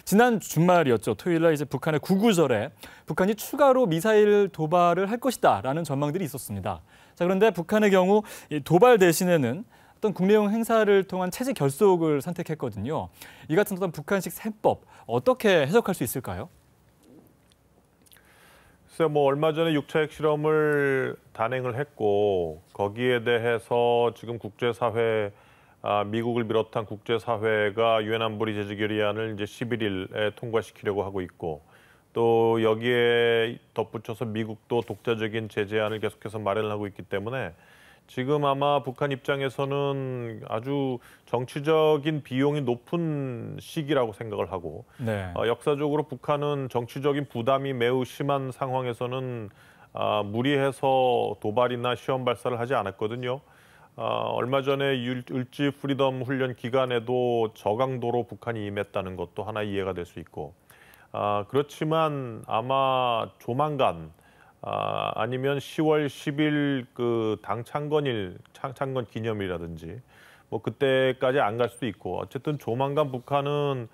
지난 주말이었죠. 토요일 날 이제 북한의 구구절에 북한이 추가로 미사일 도발을 할 것이다라는 전망들이 있었습니다. 자, 그런데 북한의 경우 이 도발 대신에는 어떤 국내용 행사를 통한 체제 결속을 선택했거든요. 이 같은 어떤 북한식 셈법 어떻게 해석할 수 있을까요? 글쎄요, 얼마 전에 6차 핵실험을 단행을 했고 거기에 대해서 지금 국제사회, 미국을 비롯한 국제사회가 유엔 안보리 제재결의안을 이제 11일에 통과시키려고 하고 있고 또 여기에 덧붙여서 미국도 독자적인 제재안을 계속해서 마련을 하고 있기 때문에 지금 아마 북한 입장에서는 아주 정치적인 비용이 높은 시기라고 생각을 하고 네. 역사적으로 북한은 정치적인 부담이 매우 심한 상황에서는 무리해서 도발이나 시험 발사를 하지 않았거든요. 얼마 전에 을지 프리덤 훈련 기간에도 저강도로 북한이 임했다는 것도 하나 이해가 될 수 있고 그렇지만 아마 조만간 아니면 10월 10일 그 당 창건일, 창건 기념이라든지 그때까지 안 갈 수도 있고 어쨌든 조만간 북한은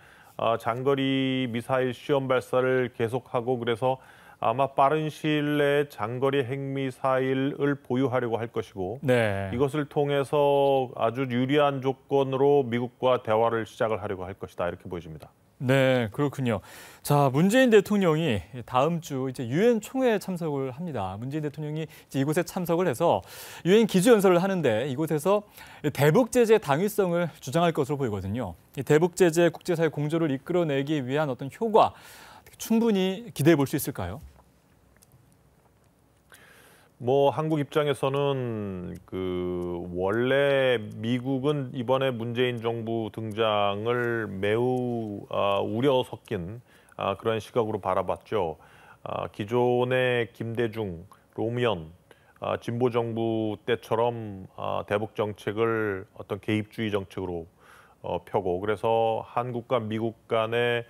장거리 미사일 시험 발사를 계속하고 그래서 아마 빠른 시일 내에 장거리 핵미사일을 보유하려고 할 것이고 네. 이것을 통해서 아주 유리한 조건으로 미국과 대화를 시작을 하려고 할 것이다 이렇게 보여집니다. 네, 그렇군요. 자, 문재인 대통령이 다음 주 이제 유엔 총회에 참석을 합니다. 문재인 대통령이 이제 이곳에 참석을 해서 유엔 기조연설을 하는데 이곳에서 대북 제재 당위성을 주장할 것으로 보이거든요. 이 대북 제재 국제사회 공조를 이끌어내기 위한 어떤 효과 충분히 기대해 볼 수 있을까요? 한국 입장에서는 원래 미국은 이번에 문재인 정부 등장을 매우 우려 섞인 그런 시각으로 바라봤죠. 기존의 김대중, 노무현 진보 정부 때처럼 대북 정책을 어떤 개입주의 정책으로 펴고 그래서 한국과 미국 간의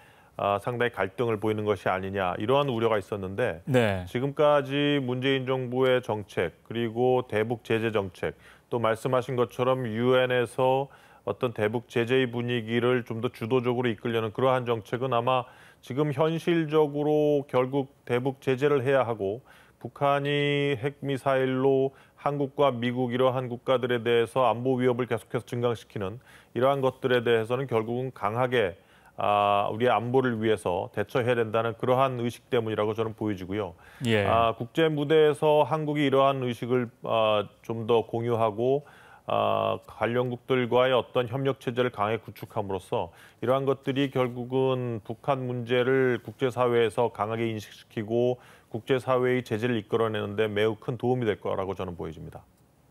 상당히 갈등을 보이는 것이 아니냐 이러한 우려가 있었는데 네. 지금까지 문재인 정부의 정책 그리고 대북 제재 정책 또 말씀하신 것처럼 유엔에서 어떤 대북 제재의 분위기를 좀 더 주도적으로 이끌려는 그러한 정책은 아마 지금 현실적으로 결국 대북 제재를 해야 하고 북한이 핵미사일로 한국과 미국 이러한 국가들에 대해서 안보 위협을 계속해서 증강시키는 이러한 것들에 대해서는 결국은 강하게 우리의 안보를 위해서 대처해야 된다는 그러한 의식 때문이라고 저는 보여지고요. 예. 국제 무대에서 한국이 이러한 의식을 좀 더 공유하고 관련국들과의 어떤 협력 체제를 강하게 구축함으로써 이러한 것들이 결국은 북한 문제를 국제사회에서 강하게 인식시키고 국제사회의 제재를 이끌어내는 데 매우 큰 도움이 될 거라고 저는 보여집니다.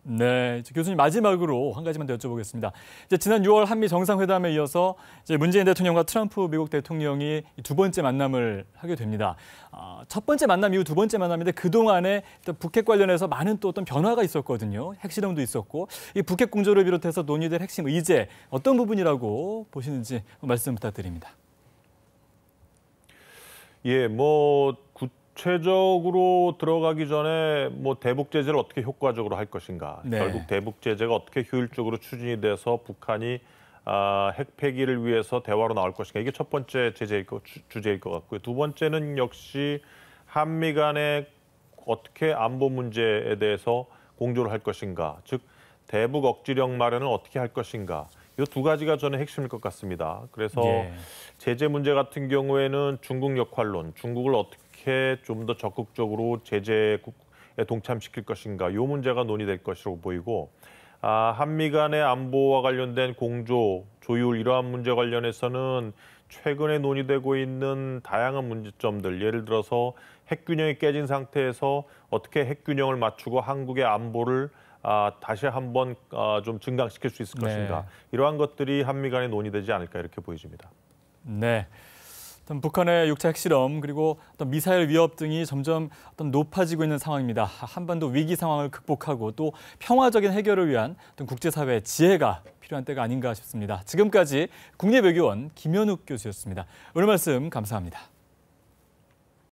네, 교수님 마지막으로 한 가지만 더 여쭤보겠습니다. 이제 지난 6월 한미 정상회담에 이어서 이제 문재인 대통령과 트럼프 미국 대통령이 두 번째 만남을 하게 됩니다. 첫 번째 만남 이후 두 번째 만남인데 그 동안에 북핵 관련해서 많은 또 어떤 변화가 있었거든요. 핵실험도 있었고 이 북핵 공조를 비롯해서 논의될 핵심 의제 어떤 부분이라고 보시는지 말씀 부탁드립니다. 예, 구체적으로 들어가기 전에 대북 제재를 어떻게 효과적으로 할 것인가. 네. 결국 대북 제재가 어떻게 효율적으로 추진이 돼서 북한이 핵 폐기를 위해서 대화로 나올 것인가. 이게 첫 번째 주제일 것 같고요. 두 번째는 역시 한미 간의 어떻게 안보 문제에 대해서 공조를 할 것인가. 즉 대북 억지력 마련을 어떻게 할 것인가. 이 두 가지가 저는 핵심일 것 같습니다. 그래서 제재 문제 같은 경우에는 중국 역할론, 중국을 어떻게 좀 더 적극적으로 제재에 동참시킬 것인가, 이 문제가 논의될 것이라고 보이고 한미 간의 안보와 관련된 공조, 조율 이러한 문제 관련해서는 최근에 논의되고 있는 다양한 문제점들, 예를 들어서 핵균형이 깨진 상태에서 어떻게 핵균형을 맞추고 한국의 안보를 다시 한번 좀 증강시킬 수 있을 것인가. 이러한 것들이 한미 간에 논의되지 않을까 이렇게 보여집니다. 네. 북한의 6차 핵실험 그리고 어떤 미사일 위협 등이 점점 높아지고 있는 상황입니다. 한반도 위기 상황을 극복하고 또 평화적인 해결을 위한 어떤 국제사회의 지혜가 필요한 때가 아닌가 싶습니다. 지금까지 국립외교원 김현욱 교수였습니다. 오늘 말씀 감사합니다.